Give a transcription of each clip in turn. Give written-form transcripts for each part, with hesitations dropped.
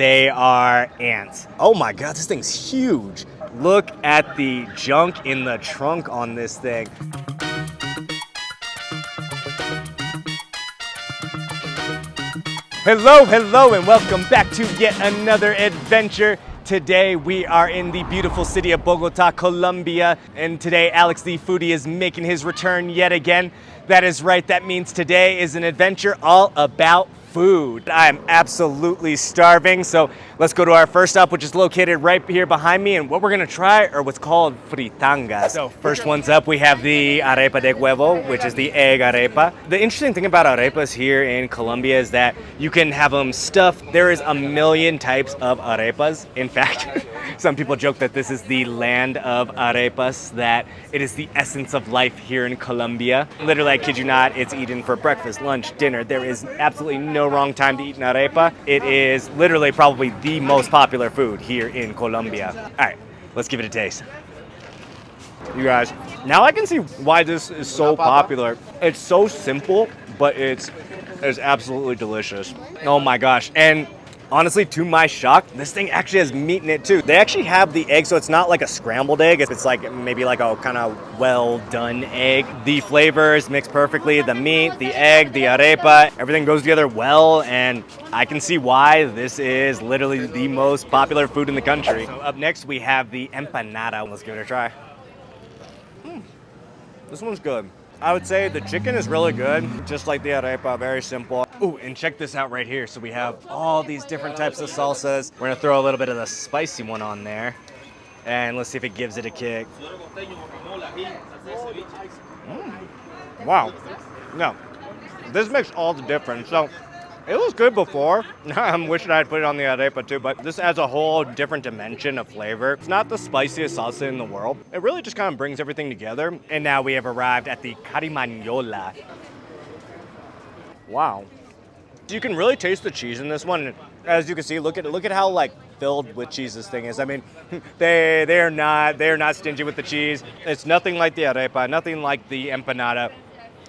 They are ants. Oh my God, this thing's huge. Look at the junk in the trunk on this thing. Hello, hello, and welcome back to yet another adventure. Today we are in the beautiful city of Bogota, Colombia, and today Alex the Foodie is making his return yet again. That is right, that means today is an adventure all about food. I am absolutely starving, so let's go to our first stop, which is located right here behind me, and what we're gonna try are what's called fritangas. So first one's up, we have the arepa de huevo, which is the egg arepa. The interesting thing about arepas here in Colombia is that you can have them stuffed. There is a million types of arepas. In fact, some people joke that this is the land of arepas, that it is the essence of life here in Colombia. Literally, I kid you not, it's eaten for breakfast, lunch, dinner. There is absolutely no wrong time to eat an arepa. It is literally probably the most popular food here in Colombia. All right, let's give it a taste. You guys, now I can see why this is so popular. It's so simple, but it's absolutely delicious. Oh my gosh, and honestly, to my shock, this thing actually has meat in it too. They actually have the egg, so it's not like a scrambled egg. It's like maybe like a kind of well done egg. The flavors mix perfectly. The meat, the egg, the arepa, everything goes together well, and I can see why this is literally the most popular food in the country. So up next, we have the empanada. Let's give it a try. This one's good. I would say the chicken is really good, just like the arepa, very simple. Ooh, and check this out right here. So we have all these different types of salsas. We're gonna throw a little bit of the spicy one on there, and let's see if it gives it a kick. Wow, no, this makes all the difference. So it was good before. I'm wishing I had put it on the arepa too, but this adds a whole different dimension of flavor. It's not the spiciest salsa in the world. It really just kind of brings everything together. And now we have arrived at the carimañola. Wow. You can really taste the cheese in this one. As you can see, look at how like filled with cheese this thing is. I mean, they're not stingy with the cheese. It's nothing like the arepa, nothing like the empanada.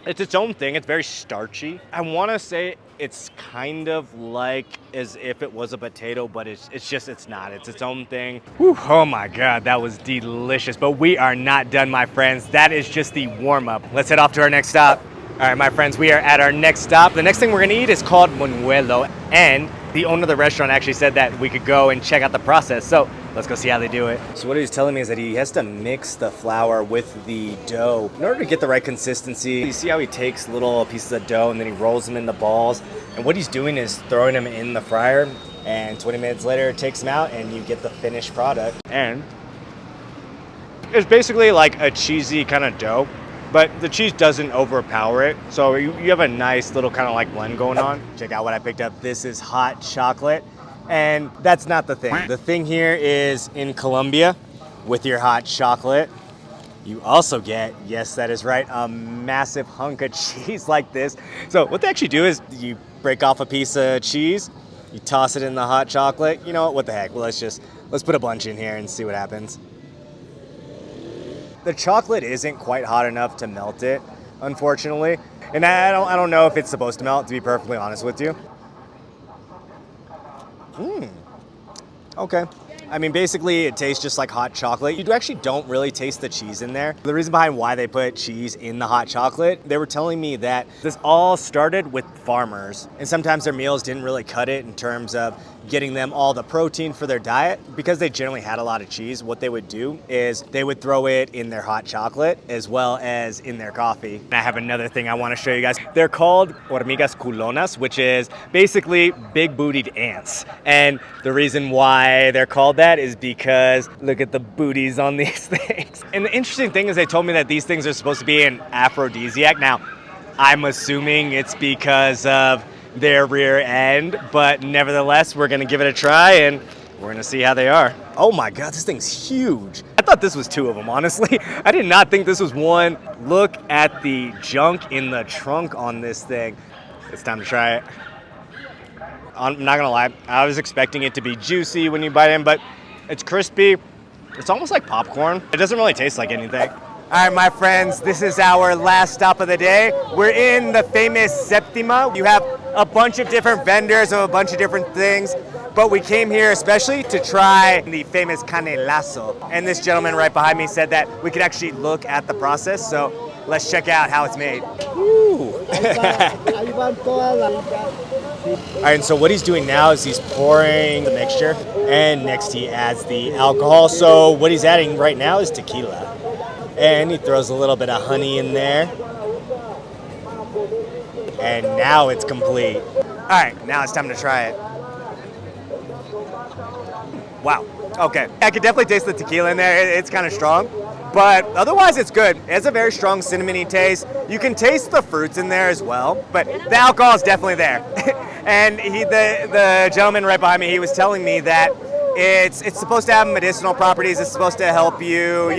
It's its own thing. It's very starchy. I want to say it's kind of like as if it was a potato, but it's not. It's its own thing. Whew, oh my God, that was delicious. But we are not done, my friends. That is just the warm-up. Let's head off to our next stop. All right, my friends, we are at our next stop. The next thing we're gonna eat is called moñuelo, and the owner of the restaurant actually said that we could go and check out the process. So let's go see how they do it. So what he's telling me is that he has to mix the flour with the dough in order to get the right consistency. You see how he takes little pieces of dough and then he rolls them into balls. And what he's doing is throwing them in the fryer, and 20 minutes later it takes them out and you get the finished product. And it's basically like a cheesy kind of dough, but the cheese doesn't overpower it. So you have a nice little kind of like blend going on. Check out what I picked up. This is hot chocolate. And that's not the thing. The thing here is in Colombia, with your hot chocolate, you also get, yes, that is right, a massive hunk of cheese like this. So what they actually do is you break off a piece of cheese, you toss it in the hot chocolate. You know what the heck? Well, let's put a bunch in here and see what happens. The chocolate isn't quite hot enough to melt it, unfortunately. And I don't know if it's supposed to melt, to be perfectly honest with you. Okay. I mean, basically, it tastes just like hot chocolate. You actually don't really taste the cheese in there. The reason behind why they put cheese in the hot chocolate, they were telling me that this all started with farmers, and sometimes their meals didn't really cut it in terms of getting them all the protein for their diet. Because they generally had a lot of cheese, what they would do is they would throw it in their hot chocolate as well as in their coffee. And I have another thing I want to show you guys. They're called hormigas culonas, which is basically big-bootied ants. And the reason why they're called that is because look at the booties on these things. And the interesting thing is they told me that these things are supposed to be an aphrodisiac. Now, I'm assuming it's because of their rear end, but nevertheless, we're gonna give it a try and we're gonna see how they are. Oh my God, this thing's huge. I thought this was two of them, honestly. I did not think this was one. Look at the junk in the trunk on this thing. It's time to try it. I'm not gonna lie, I was expecting it to be juicy when you bite in, but it's crispy. It's almost like popcorn. It doesn't really taste like anything. All right, my friends, this is our last stop of the day. We're in the famous Septima. You have a bunch of different vendors of a bunch of different things. But we came here especially to try the famous canelazo. And this gentleman right behind me said that we could actually look at the process. So let's check out how it's made. Woo. All right, and so what he's doing now is he's pouring the mixture, and next he adds the alcohol. So what he's adding right now is tequila. And he throws a little bit of honey in there. And now it's complete. All right, now it's time to try it. Wow, okay. I could definitely taste the tequila in there. It's kind of strong, but otherwise it's good. It has a very strong cinnamony taste. You can taste the fruits in there as well, but the alcohol is definitely there. And the gentleman right behind me, he was telling me that it's supposed to have medicinal properties. It's supposed to help you,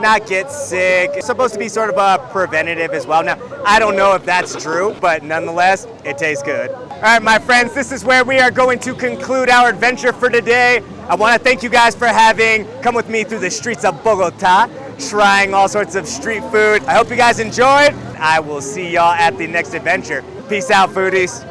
not get sick. It's supposed to be sort of a preventative as well. Now, I don't know if that's true, but nonetheless, it tastes good. All right, my friends, this is where we are going to conclude our adventure for today. I want to thank you guys for having come with me through the streets of Bogota, trying all sorts of street food. I hope you guys enjoyed. I will see y'all at the next adventure. Peace out, foodies.